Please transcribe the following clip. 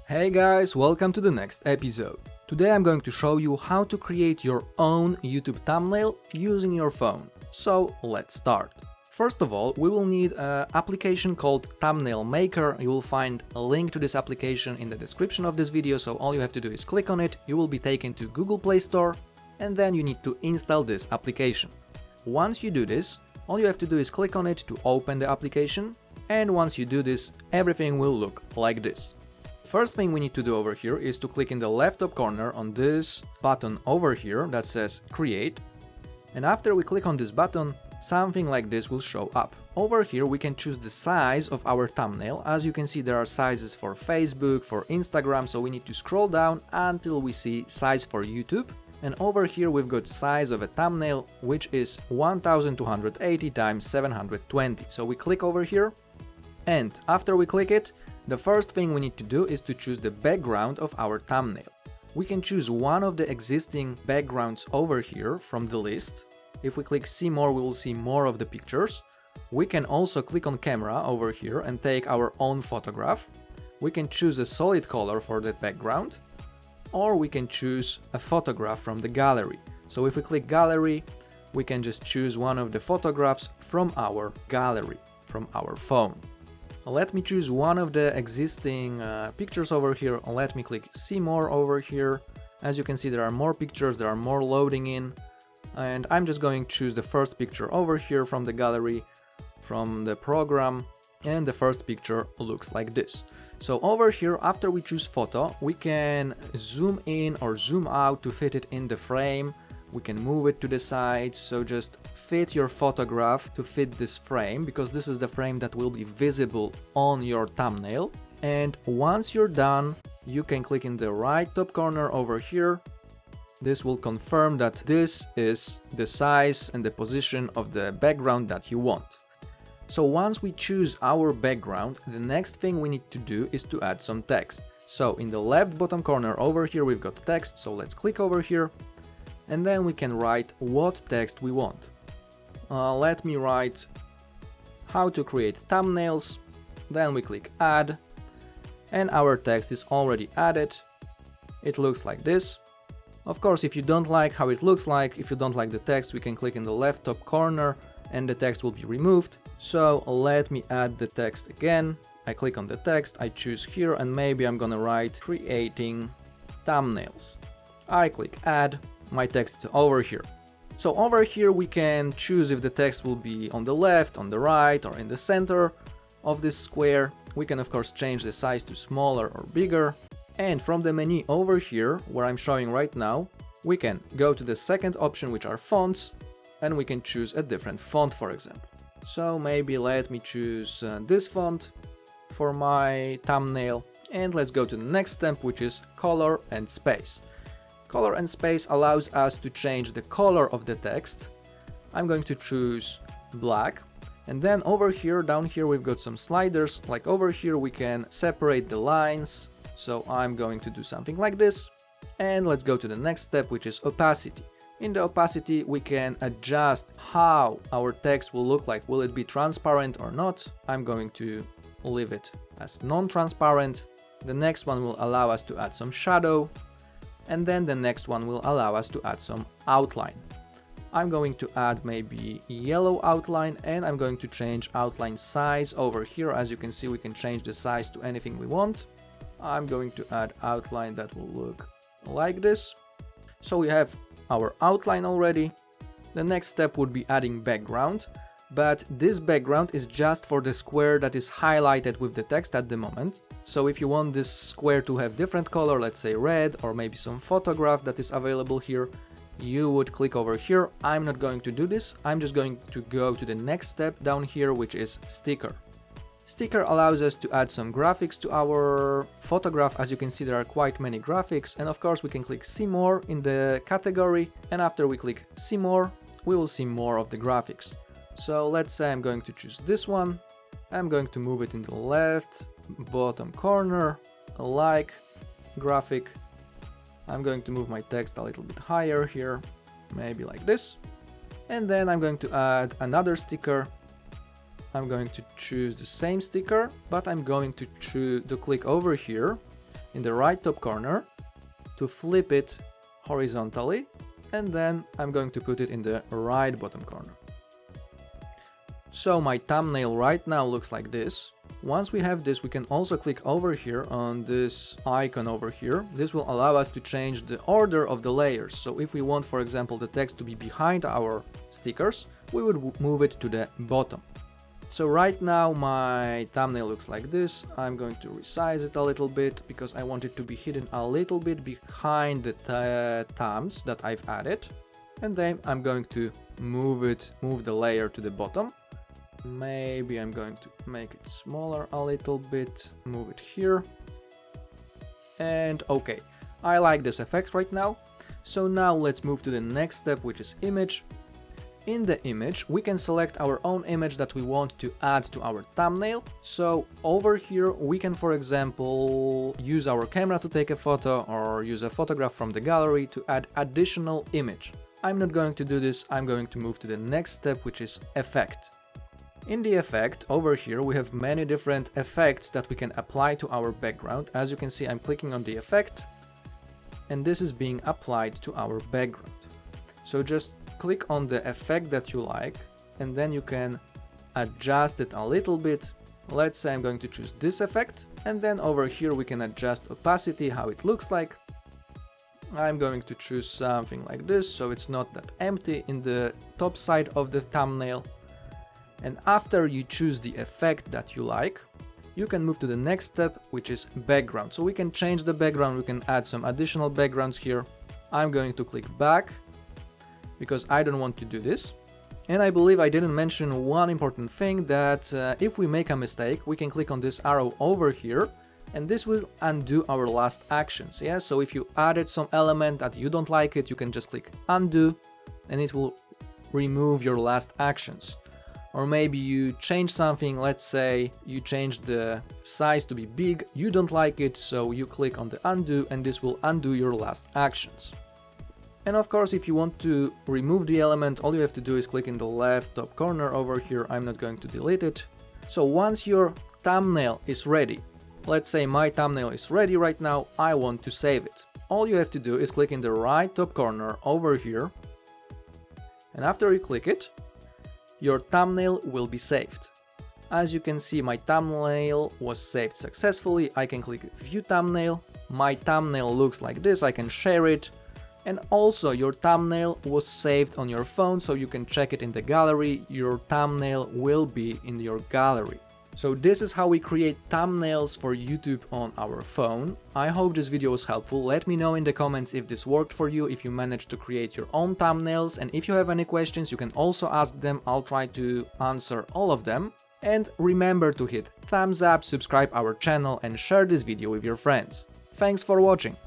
Hey guys, welcome to the next episode. Today I'm going to show you how to create your own YouTube thumbnail using your phone. So let's start. First of all, we will need an application called Thumbnail Maker. You will find a link to this application in the description of this video, so all you have to do is click on it. You will be taken to Google Play Store and then you need to install this application. Once you do this, all you have to do is click on it to open the application, and once you do this, everything will look like this. First thing we need to do over here is to click in the left top corner on this button over here that says Create. And after we click on this button, something like this will show up. Over here we can choose the size of our thumbnail. As you can see, there are sizes for Facebook, for Instagram, so we need to scroll down until we see size for YouTube. And over here we've got size of a thumbnail, which is 1280 x 720. So we click over here, and after we click it, the first thing we need to do is to choose the background of our thumbnail. We can choose one of the existing backgrounds over here from the list. If we click see more, we will see more of the pictures. We can also click on camera over here and take our own photograph. We can choose a solid color for that background, or we can choose a photograph from the gallery. So if we click gallery, we can just choose one of the photographs from our gallery, from our phone. Let me choose one of the existing pictures over here. Let me click see more over here. As you can see, there are more pictures, there are more loading in, and I'm just going to choose the first picture over here from the gallery, from the program, and the first picture looks like this. So over here, after we choose photo, we can zoom in or zoom out to fit it in the frame. We can move it to the side, so just fit your photograph to fit this frame, because this is the frame that will be visible on your thumbnail. And once you're done, you can click in the right top corner over here. This will confirm that this is the size and the position of the background that you want. So once we choose our background, the next thing we need to do is to add some text. So in the left bottom corner over here we've got text, so let's click over here. And then we can write what text we want. Let me write how to create thumbnails. Then we click add, and our text is already added. It looks like this. Of course, if you don't like how it looks like, if you don't like the text, we can click in the left top corner and the text will be removed. So let me add the text again. I click on the text, I choose here, and maybe I'm gonna write creating thumbnails. I click add. My text is over here. So over here we can choose if the text will be on the left, on the right, or in the center of this square. We can of course change the size to smaller or bigger. And from the menu over here, where I'm showing right now, we can go to the second option, which are fonts, and we can choose a different font, for example. So maybe let me choose this font for my thumbnail. And let's go to the next step, which is color and space. Color and space allows us to change the color of the text. I'm going to choose black. And then over here, down here, we've got some sliders. Like over here, we can separate the lines. So I'm going to do something like this. And let's go to the next step, which is opacity. In the opacity, we can adjust how our text will look like. Will it be transparent or not? I'm going to leave it as non-transparent. The next one will allow us to add some shadow. And then the next one will allow us to add some outline. I'm going to add maybe yellow outline, and I'm going to change outline size over here. As you can see, we can change the size to anything we want. I'm going to add outline that will look like this. So we have our outline already. The next step would be adding background, but this background is just for the square that is highlighted with the text at the moment. So if you want this square to have different color, let's say red, or maybe some photograph that is available here, you would click over here. I'm not going to do this. I'm just going to go to the next step down here, which is sticker. Sticker allows us to add some graphics to our photograph. As you can see, there are quite many graphics, and of course we can click see more in the category, and after we click see more, we will see more of the graphics. So let's say I'm going to choose this one. I'm going to move it in the left bottom corner, like graphic. I'm going to move my text a little bit higher here, maybe like this. And then I'm going to add another sticker. I'm going to choose the same sticker, but I'm going to click over here in the right top corner to flip it horizontally, and then I'm going to put it in the right bottom corner. So my thumbnail right now looks like this. Once we have this, we can also click over here on this icon over here. This will allow us to change the order of the layers. So if we want, for example, the text to be behind our stickers, we would move it to the bottom. So right now my thumbnail looks like this. I'm going to resize it a little bit because I want it to be hidden a little bit behind the thumbs that I've added. And then I'm going to move the layer to the bottom. Maybe I'm going to make it smaller a little bit, move it here. And okay, I like this effect right now. So now let's move to the next step, which is image. In the image, we can select our own image that we want to add to our thumbnail. So over here, we can, for example, use our camera to take a photo or use a photograph from the gallery to add additional image. I'm not going to do this. I'm going to move to the next step, which is effect. In the effect, over here, we have many different effects that we can apply to our background. As you can see, I'm clicking on the effect, and this is being applied to our background. So just click on the effect that you like, and then you can adjust it a little bit. Let's say I'm going to choose this effect, and then over here we can adjust opacity, how it looks like. I'm going to choose something like this, so it's not that empty in the top side of the thumbnail. And after you choose the effect that you like, you can move to the next step, which is background. So we can change the background, we can add some additional backgrounds here. I'm going to click back because I don't want to do this. And I believe I didn't mention one important thing, that if we make a mistake, we can click on this arrow over here, and this will undo our last actions. Yeah, so if you added some element that you don't like it, you can just click undo and it will remove your last actions. Or maybe you change something, let's say you change the size to be big, you don't like it, so you click on the undo and this will undo your last actions. And of course, if you want to remove the element, all you have to do is click in the left top corner over here. I'm not going to delete it. So once your thumbnail is ready, let's say my thumbnail is ready right now, I want to save it. All you have to do is click in the right top corner over here, and after you click it, your thumbnail will be saved. As you can see, my thumbnail was saved successfully. I can click view thumbnail. My thumbnail looks like this. I can share it. And also your thumbnail was saved on your phone, so you can check it in the gallery. Your thumbnail will be in your gallery. So this is how we create thumbnails for YouTube on our phone. I hope this video was helpful. Let me know in the comments if this worked for you, if you managed to create your own thumbnails, and if you have any questions, you can also ask them. I'll try to answer all of them. And remember to hit thumbs up, subscribe our channel, and share this video with your friends. Thanks for watching.